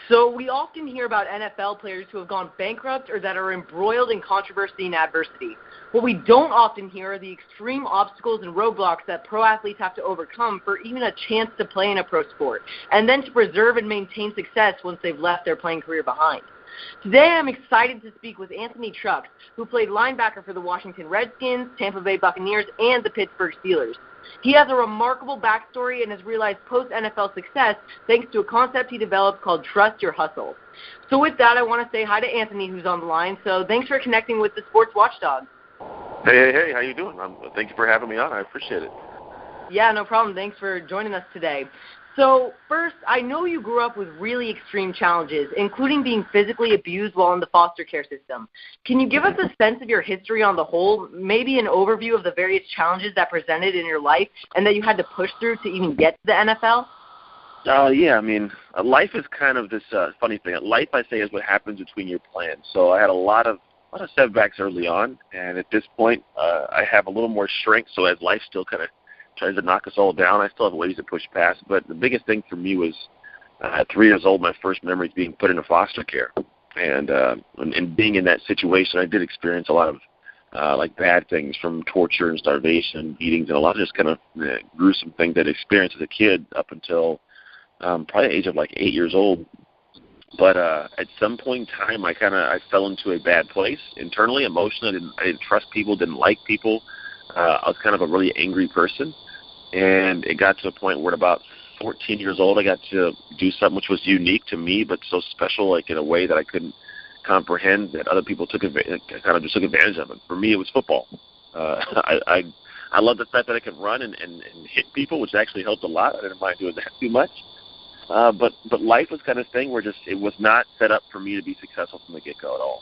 So we often hear about NFL players who have gone bankrupt or that are embroiled in controversy and adversity. What we don't often hear are the extreme obstacles and roadblocks that pro athletes have to overcome for even a chance to play in a pro sport, and then to preserve and maintain success once they've left their playing career behind. Today I'm excited to speak with Anthony Chucks, who played linebacker for the Washington Redskins, Tampa Bay Buccaneers, and the Pittsburgh Steelers. He has a remarkable backstory and has realized post-NFL success thanks to a concept he developed called Trust Your Hustle. So with that, I want to say hi to Anthony, who's on the line. So thanks for connecting with the Sports Watchdog. Hey, how you doing? Thank you for having me on. I appreciate it. Yeah, no problem. Thanks for joining us today. So first, I know you grew up with really extreme challenges, including being physically abused while in the foster care system. Can you give us a sense of your history on the whole, maybe an overview of the various challenges that presented in your life and that you had to push through to even get to the NFL? Yeah, I mean, life is kind of this funny thing. Life, I say, is what happens between your plans. So I had a lot of setbacks early on, and at this point, I have a little more strength. So as life still kind of tries to knock us all down, I still have ways to push past. But the biggest thing for me was at 3 years old, my first memory is being put into foster care. And being in that situation, I did experience a lot of like bad things, from torture and starvation, beatings, and a lot of just kind of gruesome things that I experienced as a kid up until probably the age of like 8 years old. But at some point in time, I fell into a bad place internally, emotionally. I didn't trust people, didn't like people. I was kind of a really angry person. And it got to a point where at about 14 years old, I got to do something which was unique to me, but so special, like in a way that I couldn't comprehend, that other people took advantage of it. For me, it was football. I love the fact that I could run and hit people, which actually helped a lot. I didn't mind doing that too much. But life was kind of thing where it was not set up for me to be successful from the get-go at all.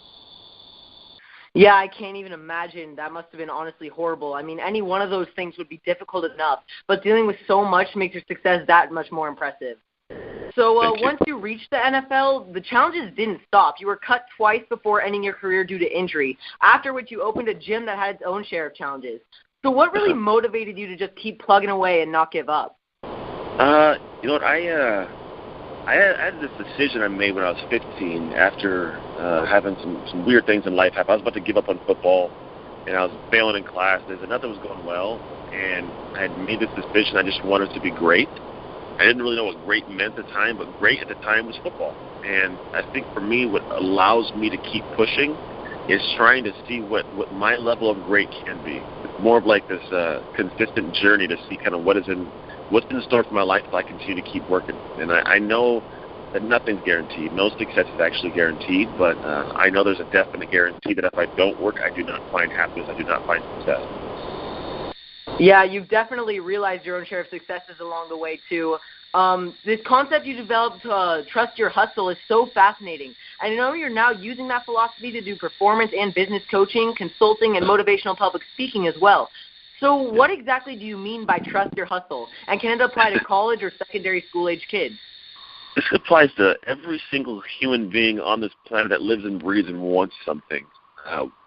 Yeah, I can't even imagine. That must have been honestly horrible. I mean, any one of those things would be difficult enough, but dealing with so much makes your success that much more impressive. So once you reached the NFL, the challenges didn't stop. You were cut twice before ending your career due to injury, after which you opened a gym that had its own share of challenges. So what really motivated you to just keep plugging away and not give up? You know what, I had this decision I made when I was 15 after having some weird things in life happen. I was about to give up on football, and I was failing in classes, and nothing was going well. And I had made this decision. I just wanted to be great. I didn't really know what great meant at the time, but great at the time was football. And I think for me, what allows me to keep pushing is trying to see what my level of great can be. It's more of like this consistent journey to see kind of what's in store for my life if I continue to keep working. And I know that nothing's guaranteed. No success is actually guaranteed, but I know there's a definite guarantee that if I don't work, I do not find happiness, I do not find success. Yeah, you've definitely realized your own share of successes along the way, too. This concept you developed, Trust Your Hustle, is so fascinating. I know you're now using that philosophy to do performance and business coaching, consulting, and motivational public speaking as well. So what exactly do you mean by Trust Your Hustle? And can it apply to college or secondary school-age kids? This applies to every single human being on this planet that lives and breathes and wants something.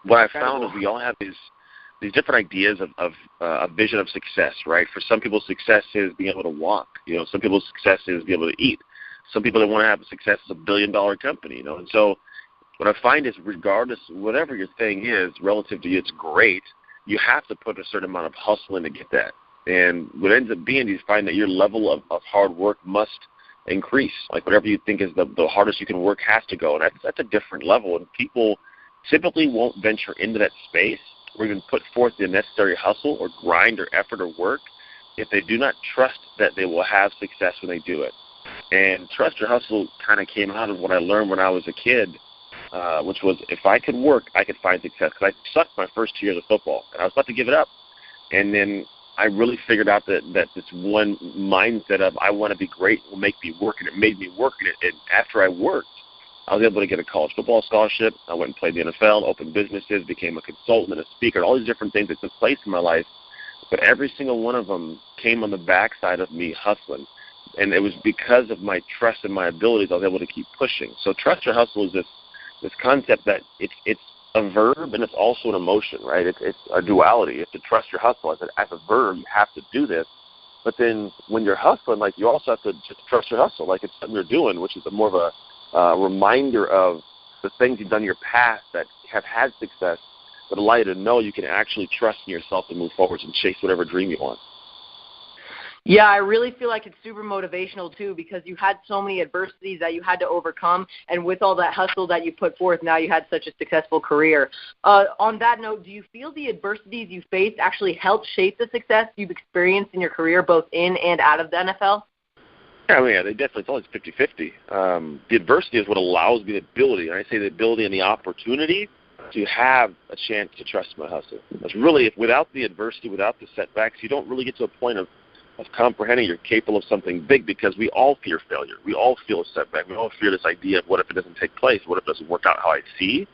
What I found is we all have these different ideas of a vision of success, right? For some people, success is being able to walk. You know, some people's success is being able to eat. Some people that want to have a success is a billion-dollar company, you know. And so what I find is regardless, whatever your thing is, relative to you, it's great. You have to put a certain amount of hustle in to get that. And what ends up being, you find that your level of hard work must increase. Like whatever you think is the hardest you can work has to go. And that's a different level. And people typically won't venture into that space or even put forth the necessary hustle or grind or effort or work if they do not trust that they will have success when they do it. And Trust Your Hustle kind of came out of what I learned when I was a kid, which was if I could work, I could find success. Because I sucked my first 2 years of football, and I was about to give it up. And then I really figured out that this one mindset of I want to be great will make me work, and it made me work. And after I worked, I was able to get a college football scholarship. I went and played the NFL, opened businesses, became a consultant and a speaker, all these different things that took place in my life. But every single one of them came on the backside of me hustling. And it was because of my trust and my abilities I was able to keep pushing. So Trust Your Hustle is this concept that it's a verb and it's also an emotion, right? It's a duality. You have to trust your hustle. As a verb, you have to do this. But then when you're hustling, like you also have to just trust your hustle. Like it's something you're doing, which is more of a reminder of the things you've done in your past that have had success that allow you to know you can actually trust in yourself to move forward and chase whatever dream you want. Yeah, I really feel like it's super motivational, too, because you had so many adversities that you had to overcome, and with all that hustle that you put forth, now you had such a successful career. On that note, do you feel the adversities you faced actually helped shape the success you've experienced in your career, both in and out of the NFL? Yeah, they definitely, it's always 50-50. The adversity is what allows me the ability, and I say the ability and the opportunity to have a chance to trust my hustle. That's really, without the adversity, without the setbacks, you don't really get to a point of comprehending you're capable of something big, because we all fear failure. We all feel a setback. We all fear this idea of what if it doesn't take place? What if it doesn't work out how I see?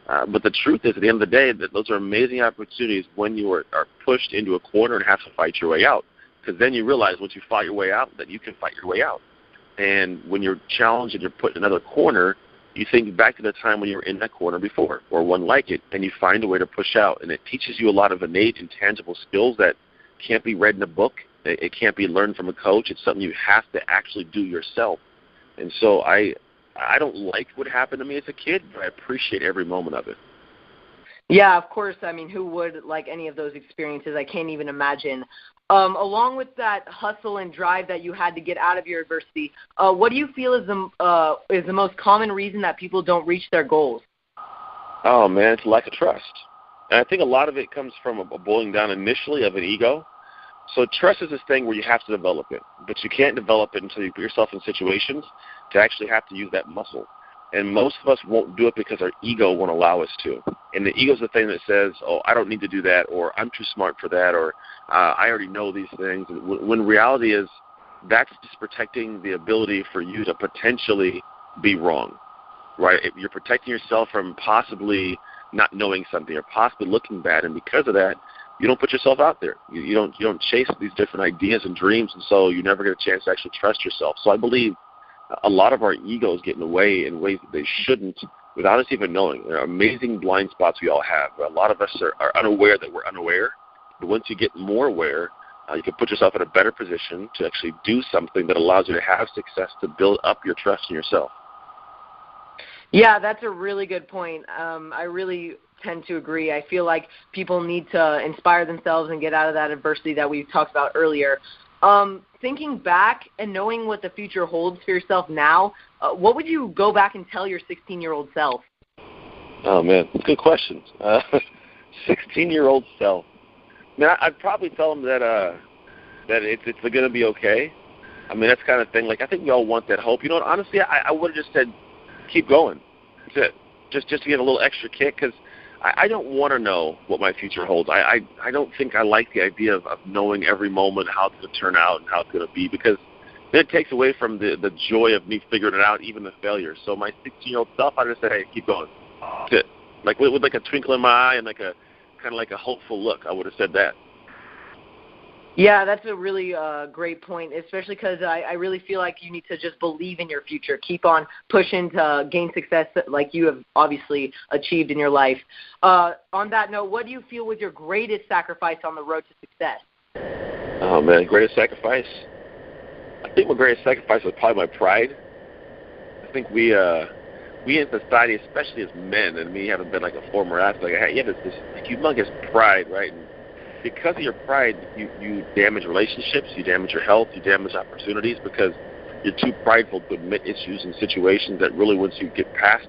But the truth is, at the end of the day, that those are amazing opportunities when you are pushed into a corner and have to fight your way out. Because then you realize once you fight your way out that you can fight your way out. And when you're challenged and you're put in another corner, you think back to the time when you were in that corner before or one like it, and you find a way to push out. And it teaches you a lot of innate, intangible skills that can't be read in a book. It can't be learned from a coach. It's something you have to actually do yourself. And so I don't like what happened to me as a kid, but I appreciate every moment of it. Yeah, of course. I mean, who would like any of those experiences? I can't even imagine. Along with that hustle and drive that you had to get out of your adversity, what do you feel is the most common reason that people don't reach their goals? Oh, man, it's lack of trust. And I think a lot of it comes from a boiling down initially of an ego. So trust is this thing where you have to develop it, but you can't develop it until you put yourself in situations to actually have to use that muscle. And most of us won't do it because our ego won't allow us to. And the ego is the thing that says, oh, I don't need to do that, or I'm too smart for that, or I already know these things. When reality is that's just protecting the ability for you to potentially be wrong, right? You're protecting yourself from possibly not knowing something or possibly looking bad, and because of that, you don't put yourself out there. You don't chase these different ideas and dreams, and so you never get a chance to actually trust yourself. So I believe a lot of our egos get in the way in ways that they shouldn't without us even knowing. There are amazing blind spots we all have. A lot of us are unaware that we're unaware, but once you get more aware, you can put yourself in a better position to actually do something that allows you to have success, to build up your trust in yourself. Yeah, that's a really good point. I really tend to agree. I feel like people need to inspire themselves and get out of that adversity that we talked about earlier. Thinking back and knowing what the future holds for yourself now, what would you go back and tell your 16-year-old self? Oh, man, that's a good question. 16-year-old self. Man, I'd probably tell them that it's going to be okay. I mean, that's kind of thing. Like, I think we all want that hope. You know what? Honestly, I would have just said, keep going. That's it. Just to get a little extra kick, because I don't want to know what my future holds. I don't think I like the idea of knowing every moment how it's going to turn out and how it's going to be, because then it takes away from the joy of me figuring it out, even the failure. So my 16-year-old self, I just say, hey, keep going. That's it. Like with like a twinkle in my eye and like a kind of like a hopeful look, I would have said that. Yeah, that's a really great point, especially because I really feel like you need to just believe in your future. Keep on pushing to gain success like you have obviously achieved in your life. On that note, what do you feel was your greatest sacrifice on the road to success? Oh, man, greatest sacrifice? I think my greatest sacrifice was probably my pride. I think we in society, especially as men, and me having been like a former athlete, you have this humongous pride, right? And because of your pride, you damage relationships, you damage your health, you damage opportunities, because you're too prideful to admit issues and situations that really, once you get past,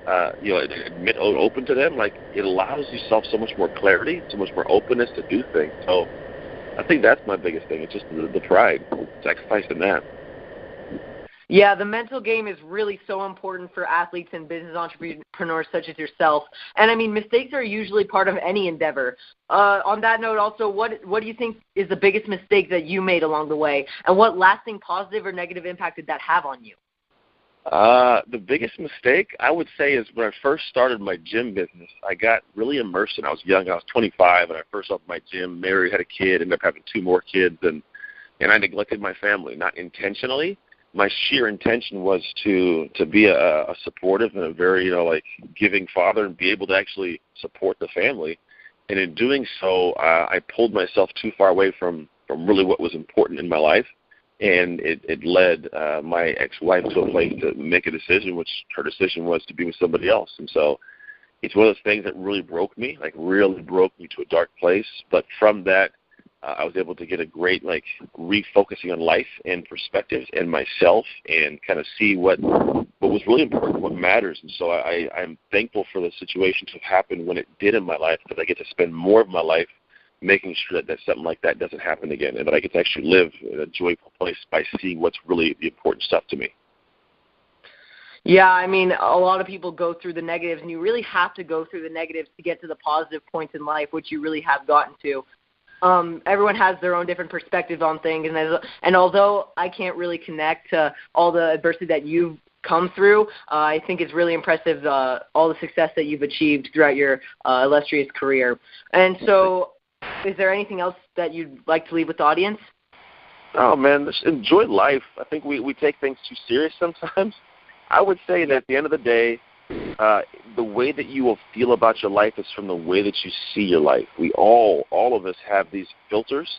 admit open to them, like, it allows yourself so much more clarity, so much more openness to do things. So I think that's my biggest thing. It's just the pride, sacrificing that. Yeah, the mental game is really so important for athletes and business entrepreneurs such as yourself. And, I mean, mistakes are usually part of any endeavor. On that note, also, what do you think is the biggest mistake that you made along the way? And what lasting positive or negative impact did that have on you? The biggest mistake, I would say, is when I first started my gym business, I got really immersed in. I was young. I was 25, and I first opened my gym, married, had a kid, ended up having 2 more kids, and I neglected my family, not intentionally. My sheer intention was to be a supportive and a very, giving father and be able to actually support the family. And in doing so, I pulled myself too far away from really what was important in my life. And it led my ex-wife to a place to make a decision, which her decision was to be with somebody else. And so it's one of those things that really broke me, like really broke me to a dark place. But from that, I was able to get a great, like, refocusing on life and perspective and myself and kind of see what was really important, what matters. And so I'm thankful for the situation to have happened when it did in my life, because I get to spend more of my life making sure that something like that doesn't happen again, and that I get to actually live in a joyful place by seeing what's really the important stuff to me. Yeah, I mean, a lot of people go through the negatives, and you really have to go through the negatives to get to the positive points in life, which you really have gotten to. Everyone has their own different perspectives on things, and although I can't really connect to all the adversity that you've come through, I think it's really impressive, all the success that you've achieved throughout your illustrious career. And so, is there anything else that you'd like to leave with the audience? Oh, man, just enjoy life. I think we take things too serious sometimes. I would say that at the end of the day, the way that you will feel about your life is from the way that you see your life. We all of us have these filters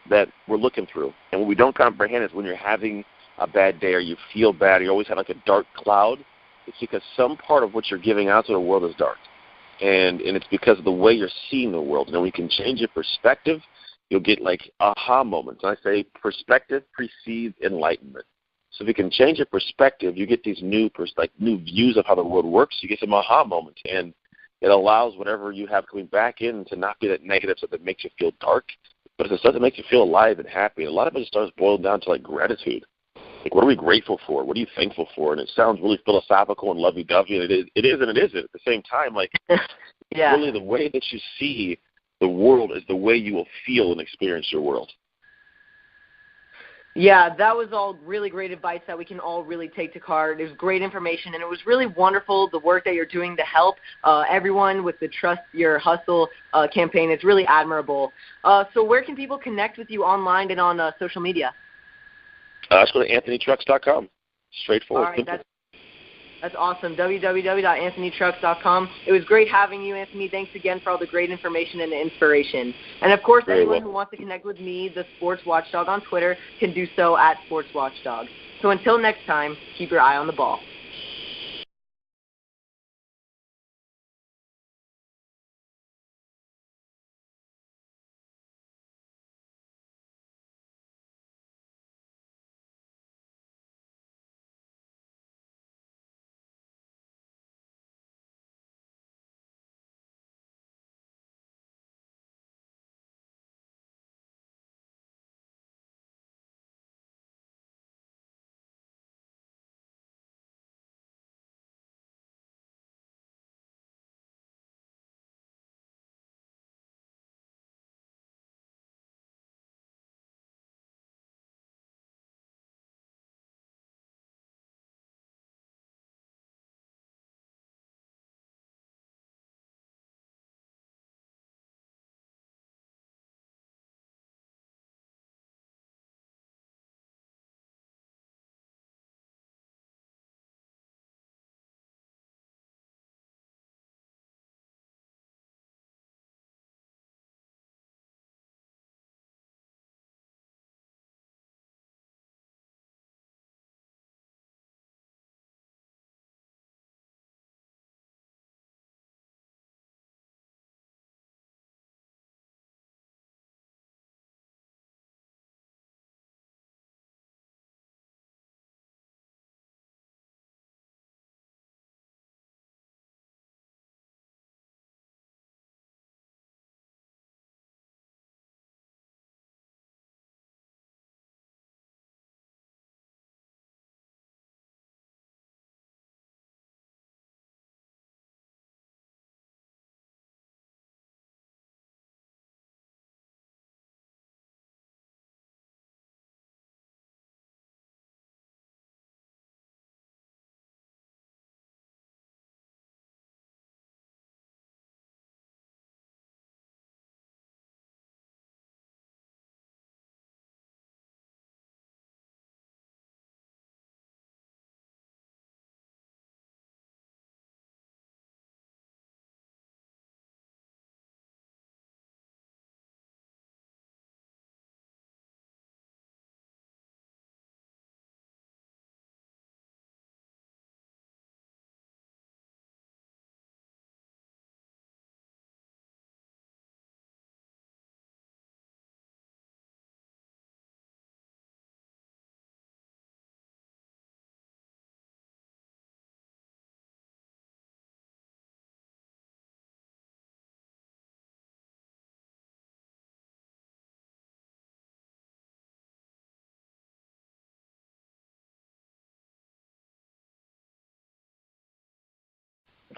that we're looking through. And what we don't comprehend is when you're having a bad day or you feel bad, or you always have like a dark cloud, it's because some part of what you're giving out to the world is dark. And it's because of the way you're seeing the world. And when we can change your perspective, you'll get like aha moments. And I say perspective precedes enlightenment. So if you can change your perspective, you get these new views of how the world works. You get some aha moments, and it allows whatever you have coming back in to not be that negative stuff that makes you feel dark, but it's the stuff that makes you feel alive and happy. And a lot of it starts boiling down to like gratitude. Like, what are we grateful for? What are you thankful for? And it sounds really philosophical and lovey-dovey, and it is and it isn't at the same time. Like, yeah. Really, the way that you see the world is the way you will feel and experience your world. Yeah, that was all really great advice that we can all really take to heart. It was great information, and it was really wonderful, the work that you're doing to help everyone with the Trust Your Hustle campaign. It's really admirable. So where can people connect with you online and on social media? Let's go to anthonytrucks.com. Straightforward. All right, that's awesome. www.anthonytrucks.com. It was great having you, Anthony. Thanks again for all the great information and inspiration. And, of course, anyone who wants to connect with me, the Sports Watchdog, on Twitter, can do so at Sports Watchdog. So until next time, keep your eye on the ball.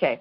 Okay.